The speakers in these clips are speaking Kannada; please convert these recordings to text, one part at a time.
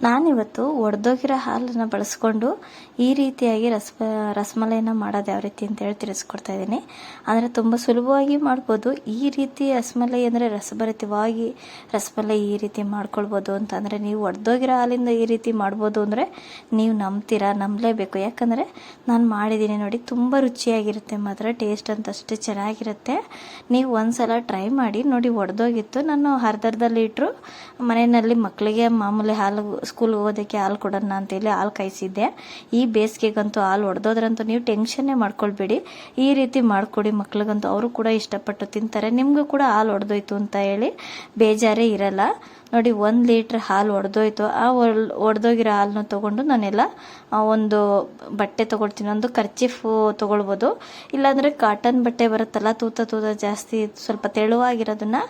ನಾನಿವತ್ತು ಒಡೆದೋಗಿರೋ ಹಾಲನ್ನು ಬಳಸ್ಕೊಂಡು ಈ ರೀತಿಯಾಗಿ ರಸಮಲೈನ ಮಾಡೋದು ಯಾವ ರೀತಿ ಅಂತೇಳಿ ತಿಳಿಸ್ಕೊಡ್ತಾ ಇದ್ದೀನಿ. ಅಂದರೆ ತುಂಬ ಸುಲಭವಾಗಿ ಮಾಡ್ಬೋದು. ಈ ರೀತಿ ರಸಮಲೈ ಅಂದರೆ ರಸಭರಿತವಾಗಿ ರಸಮಲೈ ಈ ರೀತಿ ಮಾಡ್ಕೊಳ್ಬೋದು ಅಂತಂದರೆ ನೀವು ಒಡೆದೋಗಿರೋ ಹಾಲಿಂದ ಈ ರೀತಿ ಮಾಡ್ಬೋದು ಅಂದರೆ ನೀವು ನಂಬಲೇಬೇಕು. ಯಾಕಂದರೆ ನಾನು ಮಾಡಿದ್ದೀನಿ ನೋಡಿ, ತುಂಬ ರುಚಿಯಾಗಿರುತ್ತೆ, ಮಾತ್ರ ಟೇಸ್ಟ್ ಅಂತ ಅಷ್ಟೇ ಚೆನ್ನಾಗಿರುತ್ತೆ. ನೀವು ಒಂದ್ಸಲ ಟ್ರೈ ಮಾಡಿ ನೋಡಿ. ಒಡೆದೋಗಿತ್ತು, ನಾನು ಅರ್ಧ ಲೀಟ್ರು ಮನೆಯಲ್ಲಿ ಮಕ್ಕಳಿಗೆ ಮಾಮೂಲಿ ಹಾಲು ಸ್ಕೂಲ್ಗೆ ಹೋಗೋದಕ್ಕೆ ಹಾಲು ಕೊಡೋಣ ಅಂತೇಳಿ ಹಾಲು ಕಾಯಿಸಿದ್ದೆ. ಈ ಬೇಸಿಗೆಗಂತೂ ಹಾಲು ಒಡೆದೋದ್ರಂತೂ ನೀವು ಟೆನ್ಷನ್ನೇ ಮಾಡ್ಕೊಳ್ಬೇಡಿ, ಈ ರೀತಿ ಮಾಡಿಕೊಡಿ ಮಕ್ಳಿಗಂತೂ. ಅವರು ಕೂಡ ಇಷ್ಟಪಟ್ಟು ತಿಂತಾರೆ. ನಿಮಗೂ ಕೂಡ ಹಾಲು ಒಡೆದೋಯ್ತು ಅಂತ ಹೇಳಿ ಬೇಜಾರೇ ಇರಲ್ಲ. ನೋಡಿ, 1 ಲೀಟ್ರ್ ಹಾಲು ಒಡೆದೋಯ್ತು. ಆ ಒಡೆದೋಗಿರೋ ಹಾಲನ್ನ ತೊಗೊಂಡು ನಾನೆಲ್ಲ ಒಂದು ಬಟ್ಟೆ ತೊಗೊಳ್ತೀನಿ. ಒಂದು ಕರ್ಚೀಫು ತೊಗೊಳ್ಬೋದು, ಇಲ್ಲಾಂದರೆ ಕಾಟನ್ ಬಟ್ಟೆ ಬರುತ್ತಲ್ಲ, ತೂತ ಜಾಸ್ತಿ ಸ್ವಲ್ಪ ತೆಳುವಾಗಿರೋದನ್ನ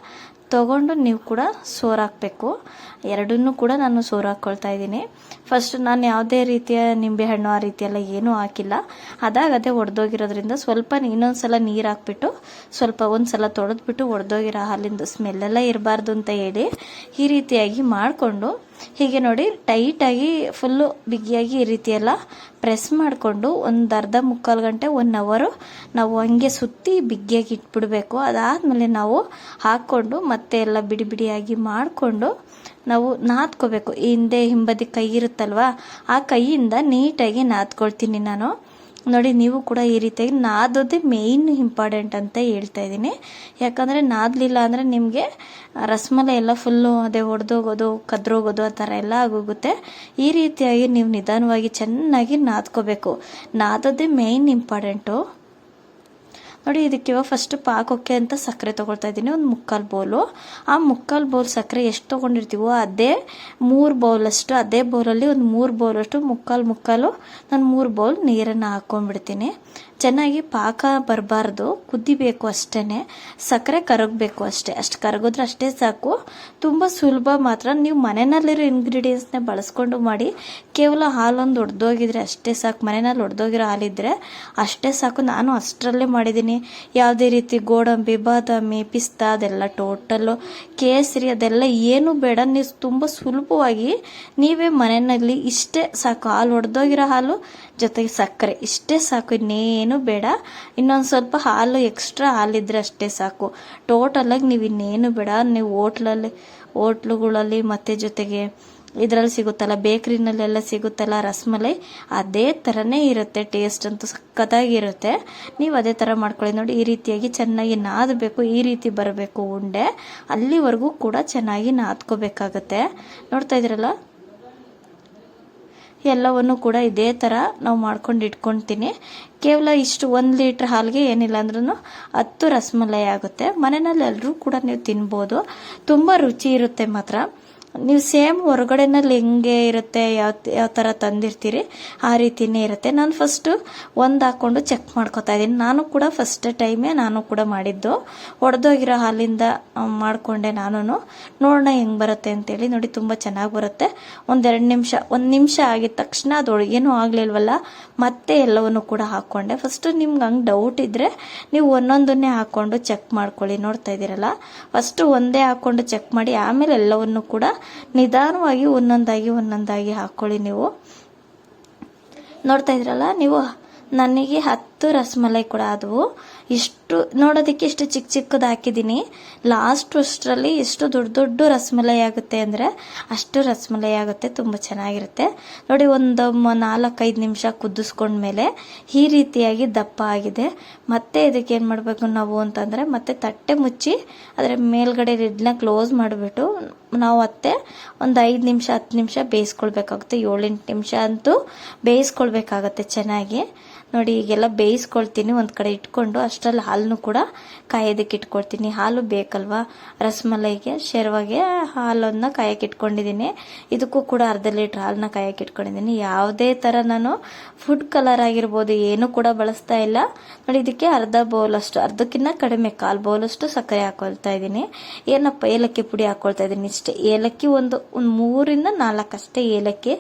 ತೊಗೊಂಡು ನೀವು ಕೂಡ ಸೋರಾಕಬೇಕು. ಎರಡನ್ನೂ ಕೂಡ ನಾನು ಸೋರಾಕೊಳ್ತಾ ಇದ್ದೀನಿ. ಫಸ್ಟ್ ನಾನು ಯಾವುದೇ ರೀತಿಯ ನಿಂಬೆಹಣ್ಣು ಆ ರೀತಿಯೆಲ್ಲ ಏನೂ ಹಾಕಿಲ್ಲ. ಅದೇ ಒಡೆದೋಗಿರೋದ್ರಿಂದ ಸ್ವಲ್ಪ ಇನ್ನೊಂದ್ಸಲ ನೀರು ಹಾಕ್ಬಿಟ್ಟು ಒಂದ್ಸಲ ತೊಳೆದ್ಬಿಟ್ಟು ಒಡೆದೋಗಿರೋ ಹಾಲಿಂದು ಸ್ಮೆಲ್ಲೆಲ್ಲ ಇರಬಾರ್ದು ಅಂತ ಹೇಳಿ ಈ ರೀತಿಯಾಗಿ ಮಾಡಿಕೊಂಡು, ಹೀಗೆ ನೋಡಿ ಟೈಟಾಗಿ ಫುಲ್ಲು ಬಿಗಿಯಾಗಿ ಈ ರೀತಿಯೆಲ್ಲ ಪ್ರೆಸ್ ಮಾಡಿಕೊಂಡು ಒಂದು ಮುಕ್ಕಾಲು ಗಂಟೆ 1 ಅವರ್ ನಾವು ಹಂಗೆ ಸುತ್ತಿ ಬಿಗಿಯಾಗಿ ಇಟ್ಬಿಡಬೇಕು. ಅದಾದಮೇಲೆ ನಾವು ಹಾಕ್ಕೊಂಡು ಮತ್ತೆ ಎಲ್ಲ ಬಿಡಿಯಾಗಿ ಮಾಡಿಕೊಂಡು ನಾವು ನಾದ್ಕೋಬೇಕು. ಹಿಂದೆ ಹಿಂಬದಿ ಕೈ ಇರುತ್ತಲ್ವಾ, ಆ ಕೈಯಿಂದ ನೀಟಾಗಿ ನಾದ್ಕೊಳ್ತೀನಿ ನಾನು. ನೋಡಿ, ನೀವು ಕೂಡ ಈ ರೀತಿಯಾಗಿ ನಾದೋದೇ ಮೇಯ್ನ್ ಇಂಪಾರ್ಟೆಂಟ್ ಅಂತ ಹೇಳ್ತಾ ಇದ್ದೀನಿ. ಯಾಕಂದರೆ ನಾದಲಿಲ್ಲ ಅಂದರೆ ನಿಮಗೆ ರಸಮಲೈ ಎಲ್ಲ ಫುಲ್ಲು ಅದೇ ಒಡೆದೋಗೋದು, ಕದ್ರೋಗೋದು ಆ ಥರ ಎಲ್ಲ ಆಗೋಗುತ್ತೆ. ಈ ರೀತಿಯಾಗಿ ನೀವು ನಿಧಾನವಾಗಿ ಚೆನ್ನಾಗಿ ನಾದ್ಕೋಬೇಕು. ನಾದೋದೇ ಮೇಯ್ನ್ ಇಂಪಾರ್ಟೆಂಟು. ನೋಡಿ, ಇದಕ್ಕೆ ಇವಾಗ ಫಸ್ಟ್ ಪಾಕೋಕ್ಕೆ ಅಂತ ಸಕ್ಕರೆ ತೊಗೊಳ್ತಾ ಇದ್ದೀನಿ, ಒಂದು 3/4 ಬೌಲು. ಆ 3/4 ಬೌಲ್ ಸಕ್ಕರೆ ಎಷ್ಟು ತೊಗೊಂಡಿರ್ತೀವೋ ಅದೇ 3 ಬೌಲಷ್ಟು, ಅದೇ ಬೌಲಲ್ಲಿ ಒಂದು 3 ಬೌಲಷ್ಟು ಮುಕ್ಕಾಲು ನಾನು 3 ಬೌಲ್ ನೀರನ್ನು ಹಾಕ್ಕೊಂಡ್ಬಿಡ್ತೀನಿ. ಚೆನ್ನಾಗಿ ಪಾಕ ಬರಬಾರ್ದು, ಕುದಿಬೇಕು ಅಷ್ಟೇ, ಸಕ್ಕರೆ ಕರಗಬೇಕು ಅಷ್ಟೇ. ಅಷ್ಟು ಕರಗಿದ್ರೆ ಅಷ್ಟೇ ಸಾಕು. ತುಂಬ ಸುಲಭ ಮಾತ್ರ. ನೀವು ಮನೆಯಲ್ಲಿರೋ ಇಂಗ್ರೀಡಿಯೆಂಟ್ಸ್ನೇ ಬಳಸ್ಕೊಂಡು ಮಾಡಿ. ಕೇವಲ ಹಾಲೊಂದು ಒಡೆದೋಗಿದ್ರೆ ಅಷ್ಟೇ ಸಾಕು. ಮನೆಯಲ್ಲಿ ಒಡೆದೋಗಿರೋ ಹಾಲಿದ್ರೆ ಅಷ್ಟೇ ಸಾಕು. ನಾನು ಅಷ್ಟರಲ್ಲೇ ಮಾಡಿದ್ದೀನಿ. ಯಾವುದೇ ರೀತಿ ಗೋಡಂಬಿ, ಬಾದಾಮಿ, ಪಿಸ್ತಾ ಅದೆಲ್ಲ ಟೋಟಲ್ಲು, ಕೇಸರಿ ಅದೆಲ್ಲ ಏನು ಬೇಡ. ನೀವು ತುಂಬ ಸುಲಭವಾಗಿ ನೀವೇ ಮನೆಯಲ್ಲಿ ಇಷ್ಟೇ ಸಾಕು. ಹಾಲು ಒಡೆದೋಗಿರೋ ಹಾಲು ಜೊತೆಗೆ ಸಕ್ಕರೆ ಇಷ್ಟೇ ಸಾಕು, ಇನ್ನೇನು ಬೇಡ. ಇನ್ನೊಂದು ಸ್ವಲ್ಪ ಹಾಲು ಎಕ್ಸ್ಟ್ರಾ ಹಾಲಿದ್ರೆ ಅಷ್ಟೇ ಸಾಕು. ಟೋಟಲಾಗಿ ನೀವು ಇನ್ನೇನು ಬೇಡ. ನೀವು ಹೋಟ್ಲುಗಳಲ್ಲಿ ಮತ್ತು ಜೊತೆಗೆ ಇದರಲ್ಲಿ ಸಿಗುತ್ತಲ್ಲ, ಬೇಕ್ರಿನಲ್ಲೆಲ್ಲ ಸಿಗುತ್ತಲ್ಲ ರಸಮಲೈ, ಅದೇ ಥರನೇ ಇರುತ್ತೆ. ಟೇಸ್ಟ್ ಅಂತೂ ಸಖತ್ತಾಗಿರುತ್ತೆ. ನೀವು ಅದೇ ಥರ ಮಾಡ್ಕೊಳ್ಳಿ. ನೋಡಿ, ಈ ರೀತಿಯಾಗಿ ಚೆನ್ನಾಗಿ ನಾದಬೇಕು. ಈ ರೀತಿ ಬರಬೇಕು ಉಂಡೆ, ಅಲ್ಲಿವರೆಗೂ ಕೂಡ ಚೆನ್ನಾಗಿ ನಾದ್ಕೋಬೇಕಾಗತ್ತೆ. ನೋಡ್ತಾ ಇದ್ದೀರಲ್ಲ, ಎಲ್ಲವನ್ನು ಕೂಡ ಇದೇ ಥರ ನಾವು ಮಾಡ್ಕೊಂಡು ಇಟ್ಕೊಳ್ತೀನಿ. ಕೇವಲ ಇಷ್ಟು 1 ಲೀಟ್ರ್ ಹಾಲಿಗೆ ಏನಿಲ್ಲ ಅಂದ್ರೂ 10 ರಸಮಲೈ ಆಗುತ್ತೆ. ಮನೆಯಲ್ಲಿ ಎಲ್ಲರೂ ಕೂಡ ನೀವು ತಿನ್ಬೋದು. ತುಂಬ ರುಚಿ ಇರುತ್ತೆ ಮಾತ್ರ. ನೀವು ಸೇಮ್ ಹೊರಗಡೆನಲ್ಲಿ ಹೆಂಗೆ ಇರುತ್ತೆ, ಯಾವ ಥರ ತಂದಿರ್ತೀರಿ ಆ ರೀತಿಯೇ ಇರುತ್ತೆ. ನಾನು ಫಸ್ಟು ಒಂದು ಹಾಕ್ಕೊಂಡು ಚೆಕ್ ಮಾಡ್ಕೊತಾ ಇದ್ದೀನಿ. ನಾನು ಕೂಡ ಫಸ್ಟ್ ಟೈಮೇ ನಾನು ಕೂಡ ಮಾಡಿದ್ದು. ಒಡೆದೋಗಿರೋ ಹಾಲಿಂದ ಮಾಡಿಕೊಂಡೆ ನಾನು. ನೋಡೋಣ ಹೆಂಗೆ ಬರುತ್ತೆ ಅಂತೇಳಿ. ನೋಡಿ, ತುಂಬ ಚೆನ್ನಾಗಿ ಬರುತ್ತೆ. ಒಂದು ನಿಮಿಷ ಆಗಿದ ತಕ್ಷಣ ಅದು ಏನೂ ಆಗಲಿಲ್ವಲ್ಲ, ಮತ್ತೆ ಎಲ್ಲವನ್ನು ಕೂಡ ಹಾಕ್ಕೊಂಡೆ. ಫಸ್ಟು ನಿಮ್ಗೆ ಹಂಗೆ ಡೌಟ್ ಇದ್ದರೆ ನೀವು ಒಂದೊಂದನ್ನೇ ಹಾಕ್ಕೊಂಡು ಚೆಕ್ ಮಾಡ್ಕೊಳ್ಳಿ. ನೋಡ್ತಾ ಇದ್ದೀರಲ್ಲ, ಫಸ್ಟು ಒಂದೇ ಹಾಕ್ಕೊಂಡು ಚೆಕ್ ಮಾಡಿ, ಆಮೇಲೆ ಎಲ್ಲವನ್ನು ಕೂಡ ನಿಧಾನವಾಗಿ ಒಂದೊಂದಾಗಿ ಹಾಕ್ಕೊಳ್ಳಿ. ನೀವು ನೋಡ್ತಾ ಇದ್ರಲ್ಲ, ನೀವು ನನಗೆ 10 ರಸಮಲೈ ಕೂಡ ಆದವು. ಇಷ್ಟು ನೋಡೋದಕ್ಕೆ ಎಷ್ಟು ಚಿಕ್ಕದು ಹಾಕಿದ್ದೀನಿ. ಲಾಸ್ಟ್ ಅಷ್ಟರಲ್ಲಿ ಎಷ್ಟು ದೊಡ್ಡ ರಸಮಲೈ ಆಗುತ್ತೆ ಅಂದರೆ ಅಷ್ಟು ರಸಮಲೈ ಆಗುತ್ತೆ. ತುಂಬ ಚೆನ್ನಾಗಿರುತ್ತೆ. ನೋಡಿ, ಒಂದು 4-5 ನಿಮಿಷ ಕುದಿಸ್ಕೊಂಡ್ಮೇಲೆ ಈ ರೀತಿಯಾಗಿ ದಪ್ಪ ಆಗಿದೆ. ಮತ್ತೆ ಇದಕ್ಕೆ ಏನು ಮಾಡಬೇಕು ನಾವು ಅಂತಂದರೆ, ಮತ್ತೆ ತಟ್ಟೆ ಮುಚ್ಚಿ ಅದರ ಮೇಲ್ಗಡೆ ಲಿಡ್ನ ಕ್ಲೋಸ್ ಮಾಡಿಬಿಟ್ಟು ನಾವು ಮತ್ತೆ ಒಂದು 5 ನಿಮಿಷ 10 ನಿಮಿಷ ಬೇಯಿಸ್ಕೊಳ್ಬೇಕಾಗುತ್ತೆ. 7-8 ನಿಮಿಷ ಅಂತೂ ಬೇಯಿಸ್ಕೊಳ್ಬೇಕಾಗತ್ತೆ ಚೆನ್ನಾಗಿ. ನೋಡಿ, ಈಗೆಲ್ಲ ಬೇಯಿಸ್ಕೊಳ್ತೀನಿ ಒಂದು ಕಡೆ ಇಟ್ಕೊಂಡು. ಅಷ್ಟರಲ್ಲಿ ಹಾಲನ್ನು ಕೂಡ ಕಾಯೋದಕ್ಕೆ ಇಟ್ಕೊಳ್ತೀನಿ. ಹಾಲು ಬೇಕಲ್ವಾ ರಸಮಲೈಗೆ, ಶೇರ್ವಾಗೆ ಹಾಲನ್ನು ಕಾಯಕ್ಕೆ ಇಟ್ಕೊಂಡಿದ್ದೀನಿ. ಇದಕ್ಕೂ ಕೂಡ ಅರ್ಧ ಲೀಟ್ರ್ ಹಾಲನ್ನ ಕಾಯಕ್ಕೆ ಇಟ್ಕೊಂಡಿದ್ದೀನಿ. ಯಾವುದೇ ಥರ ನಾನು ಫುಡ್ ಕಲರ್ ಆಗಿರ್ಬೋದು ಏನೂ ಕೂಡ ಬಳಸ್ತಾ ಇಲ್ಲ. ನೋಡಿ, ಇದಕ್ಕೆ ಅರ್ಧ ಬೌಲಷ್ಟು, ಅರ್ಧಕ್ಕಿಂತ ಕಡಿಮೆ 1/4 ಬೌಲಷ್ಟು ಸಕ್ಕರೆ ಹಾಕೊಳ್ತಾ ಇದ್ದೀನಿ. ಏಲಕ್ಕಿ ಪುಡಿ ಹಾಕೊಳ್ತಾ ಇದ್ದೀನಿ ಇಷ್ಟೇ. ಏಲಕ್ಕಿ ಒಂದು 3-4 ಅಷ್ಟೇ ಏಲಕ್ಕಿ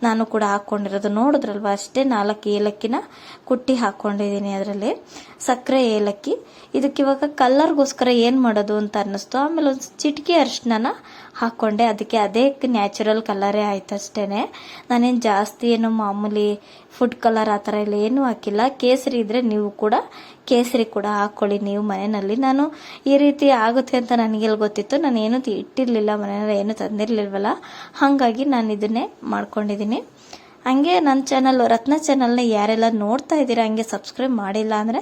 ನಾನು ಕೂಡ ಹಾಕ್ಕೊಂಡಿರೋದು. ನೋಡಿದ್ರಲ್ವ, ಅಷ್ಟೇ 4 ಏಲಕ್ಕಿನ ಕುಟ್ಟಿ ಹಾಕ್ಕೊಂಡಿದ್ದೀನಿ. ಅದರಲ್ಲಿ ಸಕ್ಕರೆ, ಏಲಕ್ಕಿ. ಇದಕ್ಕೆ ಇವಾಗ ಕಲರ್ಗೋಸ್ಕರ ಏನು ಮಾಡೋದು ಅಂತ ಅನ್ನಿಸ್ತು. ಆಮೇಲೆ ಒಂದು ಚಿಟಿಕೆ ಅರಿಶಿನ ಹಾಕ್ಕೊಂಡೆ. ಅದಕ್ಕೆ ಅದೇ ನ್ಯಾಚುರಲ್ ಕಲರೇ ಆಯ್ತು ಅಷ್ಟೇ. ನಾನೇನು ಜಾಸ್ತಿ ಏನು ಮಾಮೂಲಿ ಫುಡ್ ಕಲರ್ ಆ ಥರ ಎಲ್ಲ ಏನೂ ಹಾಕಿಲ್ಲ. ಕೇಸರಿ ಇದ್ದರೆ ನೀವು ಕೂಡ ಕೇಸರಿ ಕೂಡ ಹಾಕ್ಕೊಳ್ಳಿ ನೀವು ಮನೆಯಲ್ಲಿ. ನಾನು ಈ ರೀತಿ ಆಗುತ್ತೆ ಅಂತ ನನಗೆಲ್ಲಿ ಗೊತ್ತಿತ್ತು. ನಾನು ಏನೂ ಇಟ್ಟಿರಲಿಲ್ಲ ಮನೆಯಲ್ಲಿ, ಏನೂ ತಂದಿರಲಿಲ್ವಲ್ಲ, ಹಾಗಾಗಿ ನಾನು ಇದನ್ನೇ ಮಾಡ್ಕೊಂಡಿದ್ದೀನಿ. ಹಂಗೆ ನನ್ನ ಚಾನಲ್ ರತ್ನ ಚಾನಲ್ನ ಯಾರೆಲ್ಲ ನೋಡ್ತಾ ಇದ್ದೀರಾ ಹಂಗೆ ಸಬ್ಸ್ಕ್ರೈಬ್ ಮಾಡಿಲ್ಲ ಅಂದರೆ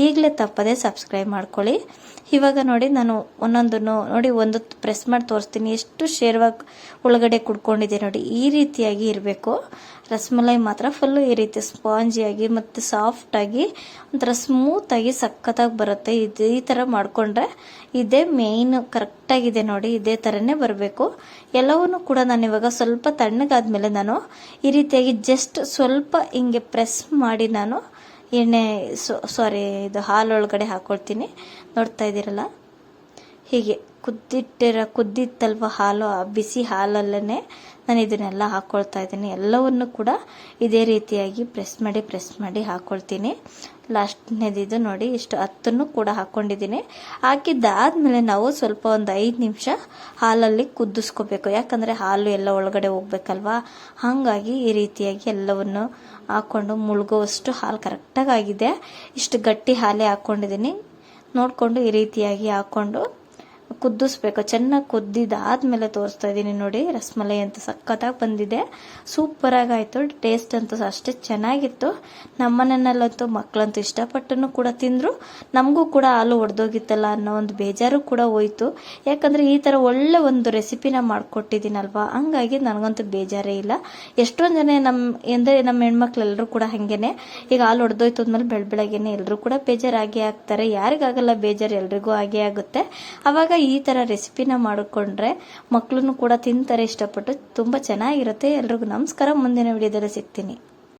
ಈಗಲೇ ತಪ್ಪದೆ ಸಬ್ಸ್ಕ್ರೈಬ್ ಮಾಡ್ಕೊಳ್ಳಿ. ಇವಾಗ ನೋಡಿ ನಾನು ಒಂದೊಂದನ್ನು ನೋಡಿ ಒಂದು ಪ್ರೆಸ್ ಮಾಡಿ ತೋರಿಸ್ತೀನಿ. ಎಷ್ಟು ಶೇರ್ವಾಗಿ ಒಳಗಡೆ ಕುಡ್ಕೊಂಡಿದೆ ನೋಡಿ. ಈ ರೀತಿಯಾಗಿ ಇರಬೇಕು ರಸಮಲೈ ಮಾತ್ರ. ಫುಲ್ಲು ಈ ರೀತಿ ಸ್ಪಾಂಜಿಯಾಗಿ ಮತ್ತು ಸಾಫ್ಟಾಗಿ ಒಂಥರ ಸ್ಮೂತಾಗಿ ಸಖತ್ತಾಗಿ ಬರುತ್ತೆ. ಈ ಥರ ಮಾಡಿಕೊಂಡ್ರೆ ಇದೇ ಮೇಯ್ನ್ ಕರೆಕ್ಟಾಗಿದೆ ನೋಡಿ. ಇದೇ ಥರನೇ ಬರಬೇಕು ಎಲ್ಲವನ್ನೂ ಕೂಡ. ನಾನು ಇವಾಗ ಸ್ವಲ್ಪ ತಣ್ಣಗಾದ್ಮೇಲೆ ನಾನು ಈ ರೀತಿಯಾಗಿ ಜಸ್ಟ್ ಸ್ವಲ್ಪ ಹಿಂಗೆ ಪ್ರೆಸ್ ಮಾಡಿ ನಾನು ಎಣ್ಣೆ ಇದು ಹಾಲೊಳಗಡೆ ಹಾಕ್ಕೊಳ್ತೀನಿ. ನೋಡ್ತಾ ಇದ್ದೀರಲ್ಲ, ಹೀಗೆ ಕುದ್ದಿತ್ತಲ್ವ ಹಾಲು, ಆ ಬಿಸಿ ಹಾಲಲ್ಲೇ ನಾನು ಇದನ್ನೆಲ್ಲ ಹಾಕ್ಕೊಳ್ತಾ ಇದ್ದೀನಿ. ಎಲ್ಲವನ್ನು ಕೂಡ ಇದೇ ರೀತಿಯಾಗಿ ಪ್ರೆಸ್ ಮಾಡಿ ಹಾಕ್ಕೊಳ್ತೀನಿ. ಲಾಸ್ಟ್ನೇದಿದು ನೋಡಿ, ಇಷ್ಟು 10 ಕೂಡ ಹಾಕ್ಕೊಂಡಿದ್ದೀನಿ. ಹಾಕಿದ್ದಾದ್ಮೇಲೆ ನಾವು ಸ್ವಲ್ಪ ಒಂದು 5 ನಿಮಿಷ ಹಾಲಲ್ಲಿ ಕುದಿಸ್ಕೋಬೇಕು. ಯಾಕಂದರೆ ಹಾಲು ಎಲ್ಲ ಒಳಗಡೆ ಹೋಗ್ಬೇಕಲ್ವಾ. ಹಾಗಾಗಿ ಈ ರೀತಿಯಾಗಿ ಎಲ್ಲವನ್ನು ಹಾಕ್ಕೊಂಡು ಮುಳುಗುವಷ್ಟು ಹಾಲು ಕರೆಕ್ಟಾಗಿ ಆಗಿದೆ. ಇಷ್ಟು ಗಟ್ಟಿ ಹಾಲೇ ಹಾಕ್ಕೊಂಡಿದ್ದೀನಿ. ನೋಡಿಕೊಂಡು ಈ ರೀತಿಯಾಗಿ ಹಾಕ್ಕೊಂಡು ಕುದಿಸ್ಬೇಕು. ಚೆನ್ನಾಗಿ ಕುದ್ದಿದ್ದಾದ್ಮೇಲೆ ತೋರಿಸ್ತಾ ಇದ್ದೀನಿ ನೋಡಿ. ರಸಮಲೈ ಅಂತ ಸಖತ್ತಾಗಿ ಬಂದಿದೆ, ಸೂಪರಾಗಿ ಆಯಿತು. ಟೇಸ್ಟ್ ಅಂತೂ ಅಷ್ಟೇ ಚೆನ್ನಾಗಿತ್ತು. ನಮ್ಮನೆಯಲ್ಲಂತೂ ಮಕ್ಕಳಂತೂ ಇಷ್ಟಪಟ್ಟನು ಕೂಡ ತಿಂದರು. ನಮಗೂ ಕೂಡ ಹಾಲು ಒಡೆದೋಗಿತ್ತಲ್ಲ ಅನ್ನೋ ಒಂದು ಬೇಜಾರು ಕೂಡ ಹೋಯ್ತು. ಯಾಕಂದರೆ ಈ ಥರ ಒಳ್ಳೆ ಒಂದು ರೆಸಿಪಿನ ಮಾಡಿಕೊಟ್ಟಿದ್ದೀನಲ್ವಾ, ಹಂಗಾಗಿ ನನಗಂತೂ ಬೇಜಾರೇ ಇಲ್ಲ. ಎಷ್ಟೊಂದು ಜನ ನಮ್ಮ ಹೆಣ್ಮಕ್ಳೆಲ್ಲರೂ ಕೂಡ ಹಾಗೇನೆ, ಈಗ ಹಾಲು ಒಡೆದೋಯ್ತು ಅಂದಮೇಲೆ ಬೆಳಗ್ಗೆನೆ ಎಲ್ಲರೂ ಕೂಡ ಬೇಜಾರಾಗಿ ಆಗ್ತಾರೆ. ಯಾರಿಗಾಗಲ್ಲ ಬೇಜಾರು, ಎಲ್ರಿಗೂ ಹಾಗೇ ಆಗುತ್ತೆ. ಆವಾಗ ಈ ಥರ ರೆಸಿಪಿನ ಮಾಡಿಕೊಂಡ್ರೆ ಮಕ್ಕಳನ್ನು ಕೂಡ ತಿಂತಾರೆ ಇಷ್ಟಪಟ್ಟು. ತುಂಬ ಚೆನ್ನಾಗಿರುತ್ತೆ. ಎಲ್ರಿಗೂ ನಮಸ್ಕಾರ. ಮುಂದಿನ ವಿಡಿಯೋದಲ್ಲಿ ಸಿಗ್ತೀನಿ.